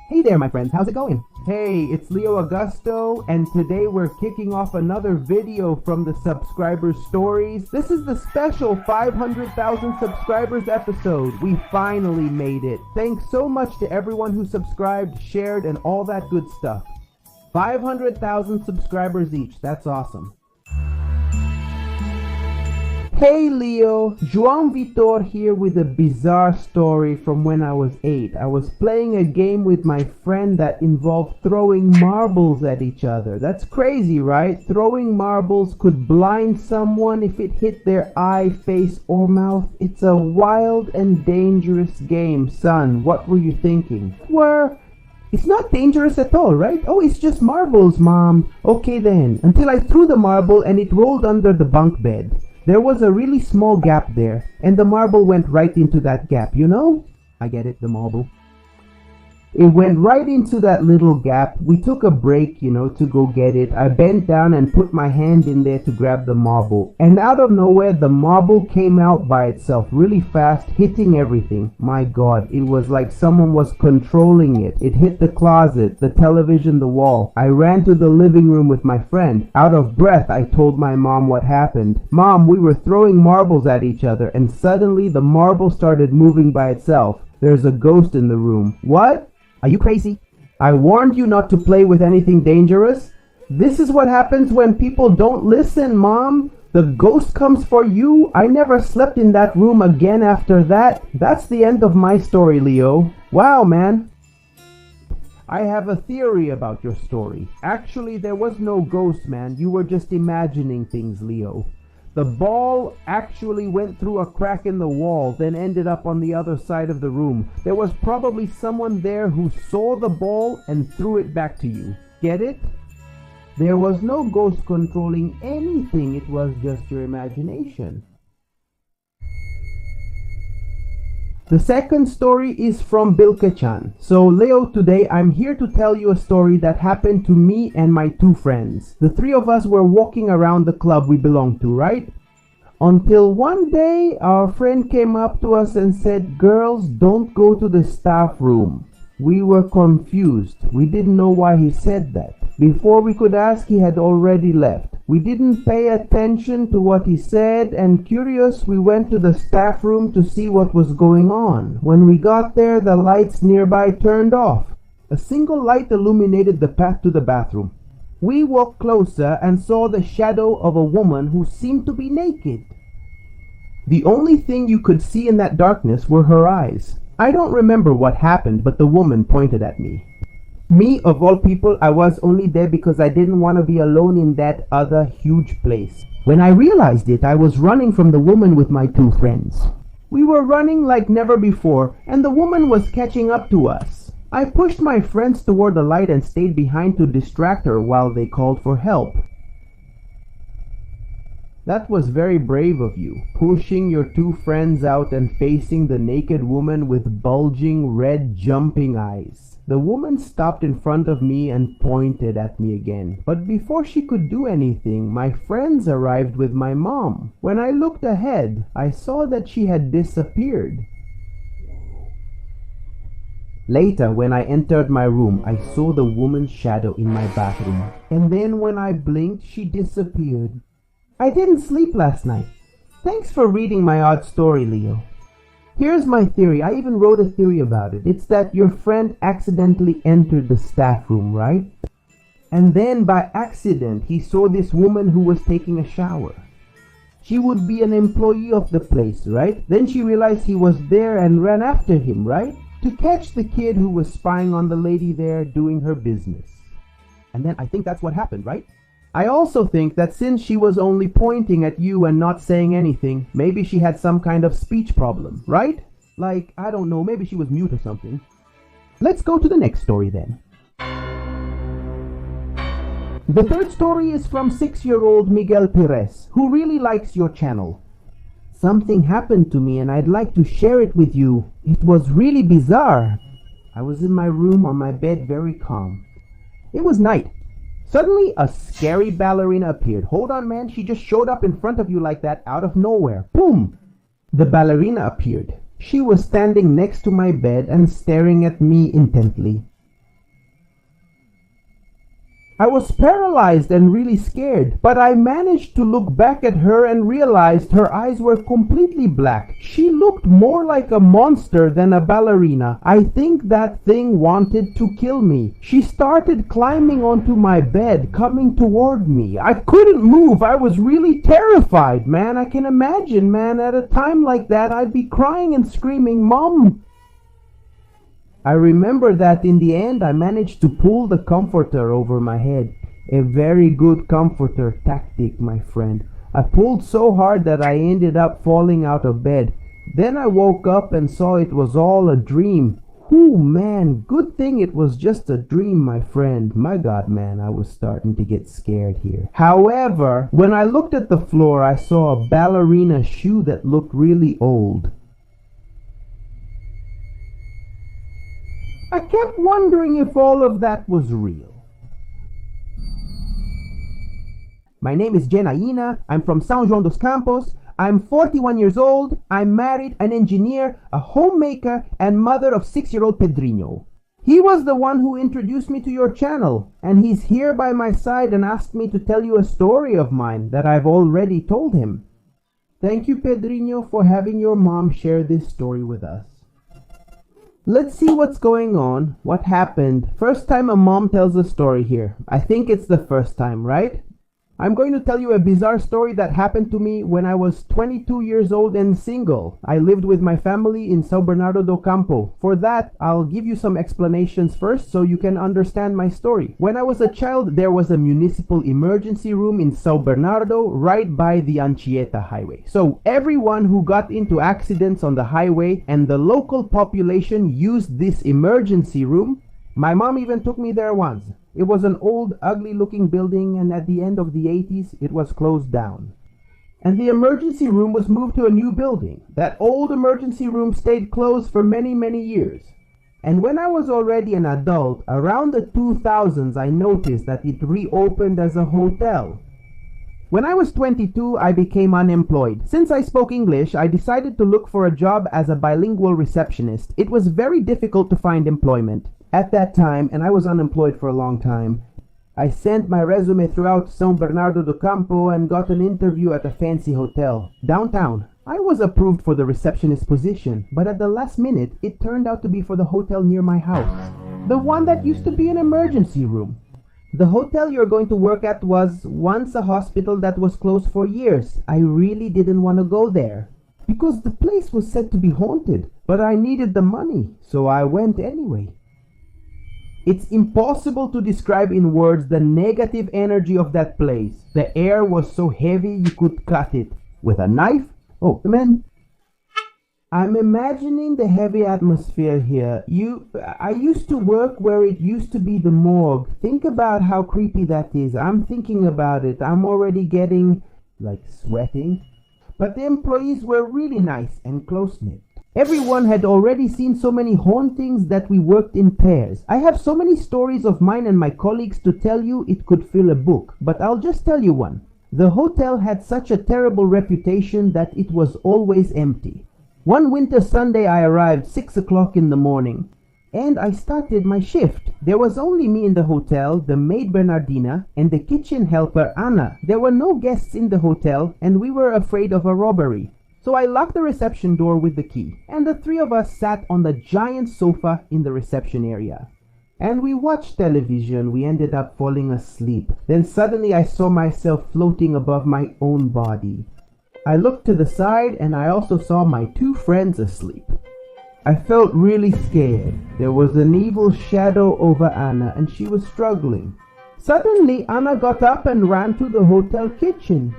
Hey there, my friends, how's it going? Hey, it's Leo Augusto, and today we're kicking off another video from the subscriber stories. This is the special 500,000 subscribers episode. We finally made it. Thanks so much to everyone who subscribed, shared, and all that good stuff. 500,000 subscribers each, that's awesome. Hey Leo, João Vitor here with a bizarre story from when I was 8. I was playing a game with my friend that involved throwing marbles at each other. That's crazy, right? Throwing marbles could blind someone if it hit their eye, face, or mouth. It's a wild and dangerous game, son. What were you thinking? It's not dangerous at all, right? Oh, it's just marbles, Mom. Okay then, until I threw the marble and it rolled under the bunk bed. There was a really small gap there, and the marble went right into that gap, you know? I get it, the marble. It went right into that little gap. We took a break, to go get it. I bent down and put my hand in there to grab the marble. And out of nowhere, the marble came out by itself really fast, hitting everything. My God, it was like someone was controlling it. It hit the closet, the television, the wall. I ran to the living room with my friend. Out of breath, I told my mom what happened. Mom, we were throwing marbles at each other, and suddenly the marble started moving by itself. There's a ghost in the room. What? Are you crazy? I warned you not to play with anything dangerous. This is what happens when people don't listen, Mom. The ghost comes for you. I never slept in that room again after that. That's the end of my story, Leo. Wow, man. I have a theory about your story. Actually, there was no ghost, man. You were just imagining things, Leo. The ball actually went through a crack in the wall, then ended up on the other side of the room. There was probably someone there who saw the ball and threw it back to you. Get it? There was no ghost controlling anything. It was just your imagination. The second story is from Bilke-chan. So Leo, today I'm here to tell you a story that happened to me and my two friends. The three of us were walking around the club we belong to, right? Until one day our friend came up to us and said, "Girls, don't go to the staff room." We were confused. We didn't know why he said that. Before we could ask, he had already left. We didn't pay attention to what he said, and curious, we went to the staff room to see what was going on. When we got there, the lights nearby turned off. A single light illuminated the path to the bathroom. We walked closer and saw the shadow of a woman who seemed to be naked. The only thing you could see in that darkness were her eyes. I don't remember what happened, but the woman pointed at me. Me, of all people, I was only there because I didn't want to be alone in that other huge place. When I realized it, I was running from the woman with my two friends. We were running like never before, and the woman was catching up to us. I pushed my friends toward the light and stayed behind to distract her while they called for help. That was very brave of you, pushing your two friends out and facing the naked woman with bulging, red, jumping eyes. The woman stopped in front of me and pointed at me again. But before she could do anything, my friends arrived with my mom. When I looked ahead, I saw that she had disappeared. Later, when I entered my room, I saw the woman's shadow in my bathroom. And then when I blinked, she disappeared. I didn't sleep last night. Thanks for reading my odd story, Leo. Here's my theory. I even wrote a theory about it. It's that your friend accidentally entered the staff room, right? And then by accident, he saw this woman who was taking a shower. She would be an employee of the place, right? Then she realized he was there and ran after him, right? To catch the kid who was spying on the lady there doing her business. And then I think that's what happened, right? I also think that since she was only pointing at you and not saying anything, maybe she had some kind of speech problem, right? Like, I don't know, maybe she was mute or something. Let's go to the next story then. The third story is from 6-year-old Miguel Perez, who really likes your channel. Something happened to me and I'd like to share it with you. It was really bizarre. I was in my room on my bed, very calm. It was night. Suddenly, a scary ballerina appeared. Hold on, man, she just showed up in front of you like that, out of nowhere. Boom! The ballerina appeared. She was standing next to my bed and staring at me intently. I was paralyzed and really scared, but I managed to look back at her and realized her eyes were completely black. She looked more like a monster than a ballerina. I think that thing wanted to kill me. She started climbing onto my bed, coming toward me. I couldn't move. I was really terrified, man. I can imagine, man, at a time like that, I'd be crying and screaming, "Mom!" I remember that in the end I managed to pull the comforter over my head. A very good comforter tactic, my friend. I pulled so hard that I ended up falling out of bed. Then I woke up and saw it was all a dream. Whew, man, good thing it was just a dream, my friend. My God, man, I was starting to get scared here. However, when I looked at the floor, I saw a ballerina shoe that looked really old. I kept wondering if all of that was real. My name is Genaina. I'm from São João dos Campos. I'm 41 years old. I'm married, an engineer, a homemaker, and mother of 6-year-old Pedrinho. He was the one who introduced me to your channel, and he's here by my side and asked me to tell you a story of mine that I've already told him. Thank you, Pedrinho, for having your mom share this story with us. Let's see what's going on, what happened. First time a mom tells a story here. I think it's the first time, right? I'm going to tell you a bizarre story that happened to me when I was 22 years old and single. I lived with my family in São Bernardo do Campo. For that, I'll give you some explanations first so you can understand my story. When I was a child, there was a municipal emergency room in São Bernardo right by the Anchieta highway. So everyone who got into accidents on the highway and the local population used this emergency room. My mom even took me there once. It was an old, ugly-looking building, and at the end of the 80s, it was closed down. And the emergency room was moved to a new building. That old emergency room stayed closed for many, many years. And when I was already an adult, around the 2000s, I noticed that it reopened as a hotel. When I was 22, I became unemployed. Since I spoke English, I decided to look for a job as a bilingual receptionist. It was very difficult to find employment. At that time, and I was unemployed for a long time, I sent my resume throughout São Bernardo do Campo and got an interview at a fancy hotel downtown. I was approved for the receptionist position, but at the last minute, it turned out to be for the hotel near my house. The one that used to be an emergency room. The hotel you're going to work at was once a hospital that was closed for years. I really didn't want to go there, because the place was said to be haunted, but I needed the money, so I went anyway. It's impossible to describe in words the negative energy of that place. The air was so heavy you could cut it. With a knife? Oh, man. I'm imagining the heavy atmosphere here. I used to work where it used to be the morgue. Think about how creepy that is. I'm thinking about it. I'm already getting, sweating. But the employees were really nice and close-knit. Everyone had already seen so many hauntings that we worked in pairs. I have so many stories of mine and my colleagues to tell you it could fill a book, but I'll just tell you one. The hotel had such a terrible reputation that it was always empty. One winter Sunday I arrived 6 o'clock in the morning, and I started my shift. There was only me in the hotel, the maid Bernardina, and the kitchen helper Anna. There were no guests in the hotel, and we were afraid of a robbery. So I locked the reception door with the key, and the three of us sat on the giant sofa in the reception area. And we watched television. We ended up falling asleep. Then suddenly I saw myself floating above my own body. I looked to the side, and I also saw my two friends asleep. I felt really scared. There was an evil shadow over Anna, and she was struggling. Suddenly Anna got up and ran to the hotel kitchen.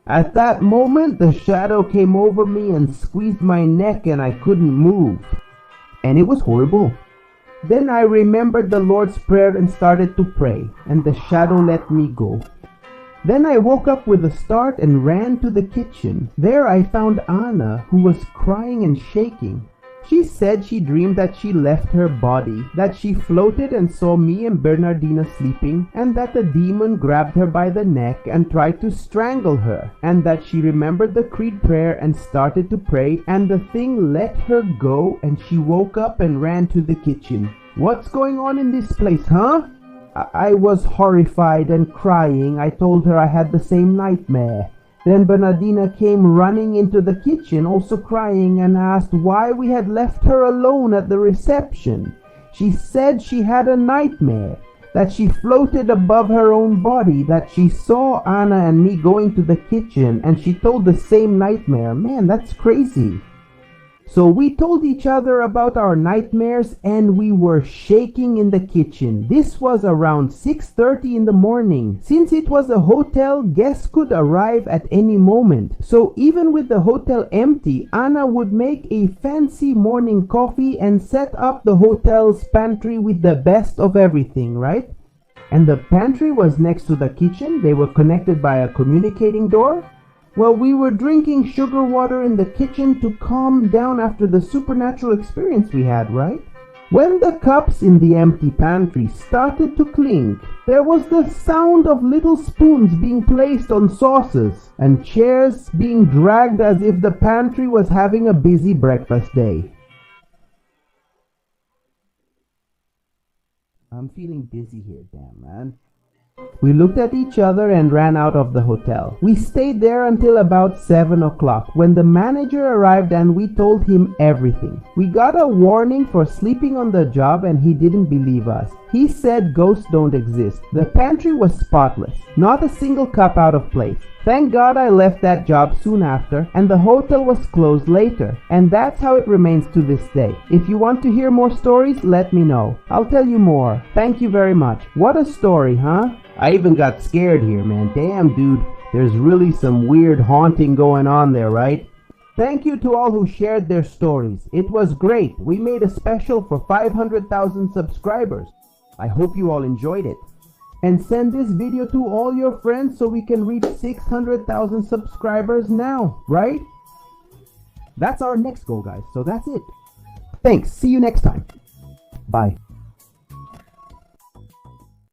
At that moment, the shadow came over me and squeezed my neck, and I couldn't move. And it was horrible. Then I remembered the Lord's Prayer and started to pray, and the shadow let me go. Then I woke up with a start and ran to the kitchen. There I found Anna, who was crying and shaking. She said she dreamed that she left her body, that she floated and saw me and Bernardina sleeping, and that the demon grabbed her by the neck and tried to strangle her, and that she remembered the creed prayer and started to pray, and the thing let her go, and she woke up and ran to the kitchen. What's going on in this place, huh? I was horrified and crying. I told her I had the same nightmare. Then Bernardina came running into the kitchen, also crying, and asked why we had left her alone at the reception. She said she had a nightmare, that she floated above her own body, that she saw Anna and me going to the kitchen, and she told the same nightmare. Man, that's crazy. So we told each other about our nightmares, and we were shaking in the kitchen. This was around 6:30 in the morning. Since it was a hotel, guests could arrive at any moment. So even with the hotel empty, Anna would make a fancy morning coffee and set up the hotel's pantry with the best of everything, right? And the pantry was next to the kitchen. They were connected by a communicating door. Well, we were drinking sugar water in the kitchen to calm down after the supernatural experience we had, right? When the cups in the empty pantry started to clink, there was the sound of little spoons being placed on saucers and chairs being dragged as if the pantry was having a busy breakfast day. I'm feeling dizzy here, damn man. We looked at each other and ran out of the hotel. We stayed there until about 7 o'clock when the manager arrived and we told him everything. We got a warning for sleeping on the job and he didn't believe us. He said ghosts don't exist. The pantry was spotless, not a single cup out of place. Thank God I left that job soon after and the hotel was closed later. And that's how it remains to this day. If you want to hear more stories, let me know. I'll tell you more. Thank you very much. What a story, huh? I even got scared here, man. Damn, dude. There's really some weird haunting going on there, right? Thank you to all who shared their stories. It was great. We made a special for 500,000 subscribers. I hope you all enjoyed it. And send this video to all your friends so we can reach 600,000 subscribers now, right? That's our next goal, guys. So that's it. Thanks. See you next time. Bye.